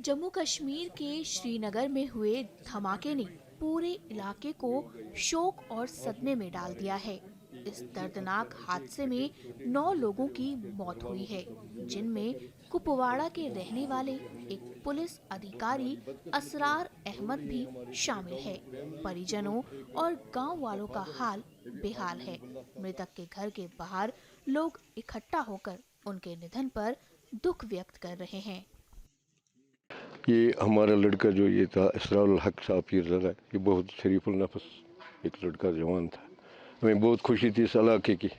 जम्मू कश्मीर के श्रीनगर में हुए धमाके ने पूरे इलाके को शोक और सदमे में डाल दिया है। इस दर्दनाक हादसे में 9 लोगों की मौत हुई है, जिनमें कुपवाड़ा के रहने वाले एक पुलिस अधिकारी असरार अहमद भी शामिल है। परिजनों और गांव वालों का हाल बेहाल है। मृतक के घर के बाहर लोग इकट्ठा होकर उनके निधन पर दुख व्यक्त कर रहे हैं। ये हमारा लड़का जो ये था इसरारुल हक साहब पीरज़ादा, ये बहुत शरीफुल नफस एक लड़का जवान था। हमें बहुत खुशी थी इस इलाके की।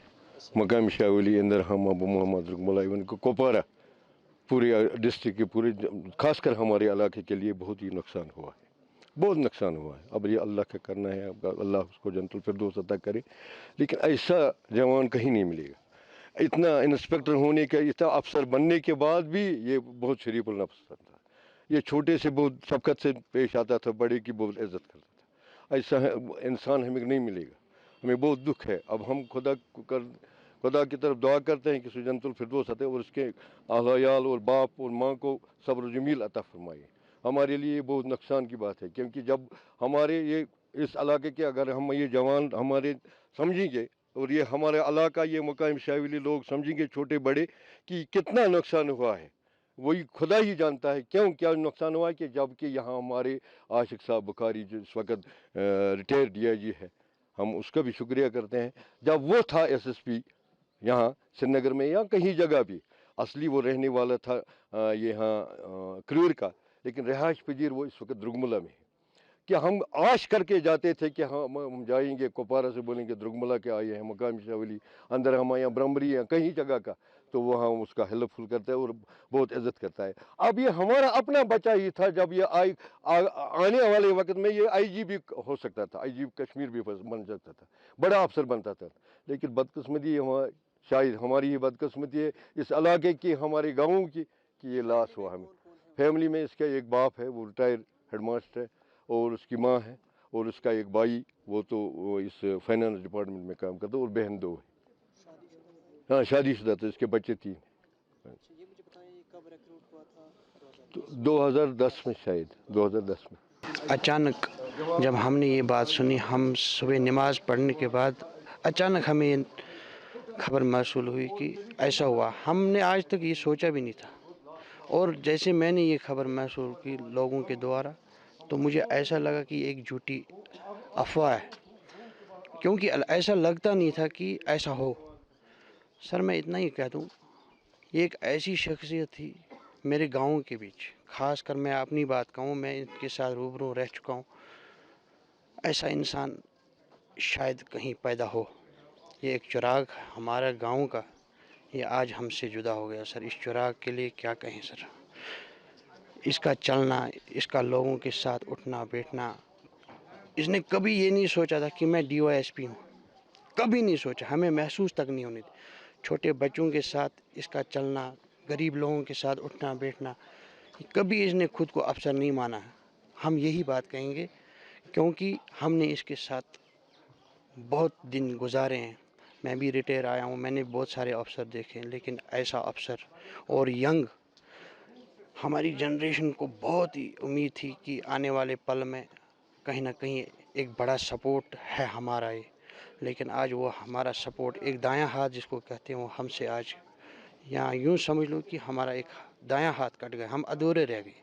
मकाम शाहवली अंदर हम अबू मोहम्मद रुकमला इवन को कोपारा पूरे डिस्ट्रिक्ट के पूरे खासकर हमारे इलाके के लिए बहुत ही नुकसान हुआ है, बहुत नुकसान हुआ है। अब ये अल्लाह का करना है, अब अल्लाह उसको जन्नतुल फिरदौस अता करे। लेकिन ऐसा जवान कहीं नहीं मिलेगा। इतना इंस्पेक्टर होने का, इतना अफसर बनने के बाद भी ये बहुत शरीफुल नफ्स था। ये छोटे से बहुत शफकत से पेश आता था, बड़े की बहुत इज्जत करता था। ऐसा है इंसान हमें नहीं मिलेगा। हमें बहुत दुख है। अब हम खुदा की तरफ दुआ करते हैं कि जन्नतुल फिरदौस अता और उसके अहलियाल और बाप और माँ को सब्र जमील अता फरमाए। हमारे लिए बहुत नुकसान की बात है, क्योंकि जब हमारे ये इस इलाके के अगर हम ये जवान हमारे समझेंगे और ये हमारा इलाका ये मकाम शाहवली लोग समझेंगे छोटे बड़े कि कितना नुकसान हुआ है, वही खुदा ही जानता है क्यों क्या नुकसान हुआ है। कि जबकि यहाँ हमारे आशिक साहब बुखारी जो इस वक्त रिटायर्ड DIG है, हम उसका भी शुक्रिया करते हैं। जब वो था SSP यहाँ श्रीनगर में या कहीं जगह भी, असली वो रहने वाला था ये यहाँ क्रूर का, लेकिन रिहाइश पजीर वो इस वक्त द्रुगमुला में है। कि हम आश करके जाते थे कि हम जाएंगे कुपवारा से बोलेंगे द्रुगमुला के आए हैं मकाम शाहवली अंदर हम या ब्रह्मरी या कहीं जगह का, तो वहाँ उसका हेल्पफुल करता है और बहुत इज्जत करता है। अब ये हमारा अपना बच्चा ही था। जब ये आने वाले वक्त में ये IG भी हो सकता था, IG कश्मीर भी बन सकता था, बड़ा अफसर बनता था। लेकिन बदकिस्मती शायद हमारी ही बदकिस्मती है इस इलाके की, हमारे गाँव की, कि ये लॉस हुआ हमें। फैमिली में इसका एक बाप है, वो रिटायर्ड हेडमास्टर है, और उसकी माँ है, और उसका एक भाई वो इस फाइनेंस डिपार्टमेंट में काम करता है, और बहन 2 है। हाँ, शादीशुदा था, इसके बच्चे 3 हैं। ये मुझे बताएं ये कब रिक्रूट हुआ था? तो 2010 में, शायद 2010 में अचानक जब हमने ये बात सुनी, हम सुबह नमाज पढ़ने के बाद अचानक हमें ये खबर महसूल हुई कि ऐसा हुआ। हमने आज तक ये सोचा भी नहीं था, और जैसे मैंने ये खबर महसूल की लोगों के द्वारा, तो मुझे ऐसा लगा कि एक झूठी अफवाह है, क्योंकि ऐसा लगता नहीं था कि ऐसा हो। सर मैं इतना ही कह दूँ, ये एक ऐसी शख्सियत थी मेरे गाँव के बीच, ख़ासकर मैं अपनी बात कहूँ, मैं इनके साथ रूबरू रह चुका हूँ। ऐसा इंसान शायद कहीं पैदा हो। ये एक चिराग हमारा गांव का, ये आज हमसे जुदा हो गया। सर इस चिराग के लिए क्या कहें सर। इसका चलना, इसका लोगों के साथ उठना बैठना, इसने कभी ये नहीं सोचा था कि मैं DYSP हूँ, कभी नहीं सोचा, हमें महसूस तक नहीं होनी थी। छोटे बच्चों के साथ इसका चलना, गरीब लोगों के साथ उठना बैठना, कभी इसने खुद को अफसर नहीं माना है। हम यही बात कहेंगे, क्योंकि हमने इसके साथ बहुत दिन गुजारे हैं। मैं भी रिटायर आया हूँ, मैंने बहुत सारे अफसर देखे हैं, लेकिन ऐसा अफसर और यंग, हमारी जनरेशन को बहुत ही उम्मीद थी कि आने वाले पल में कहीं ना कहीं एक बड़ा सपोर्ट है हमारा ये। लेकिन आज वो हमारा सपोर्ट, एक दायां हाथ जिसको कहते हैं, वो हमसे आज, या यूँ समझ लो कि हमारा एक दायां हाथ कट गया, हम अधूरे रह गए।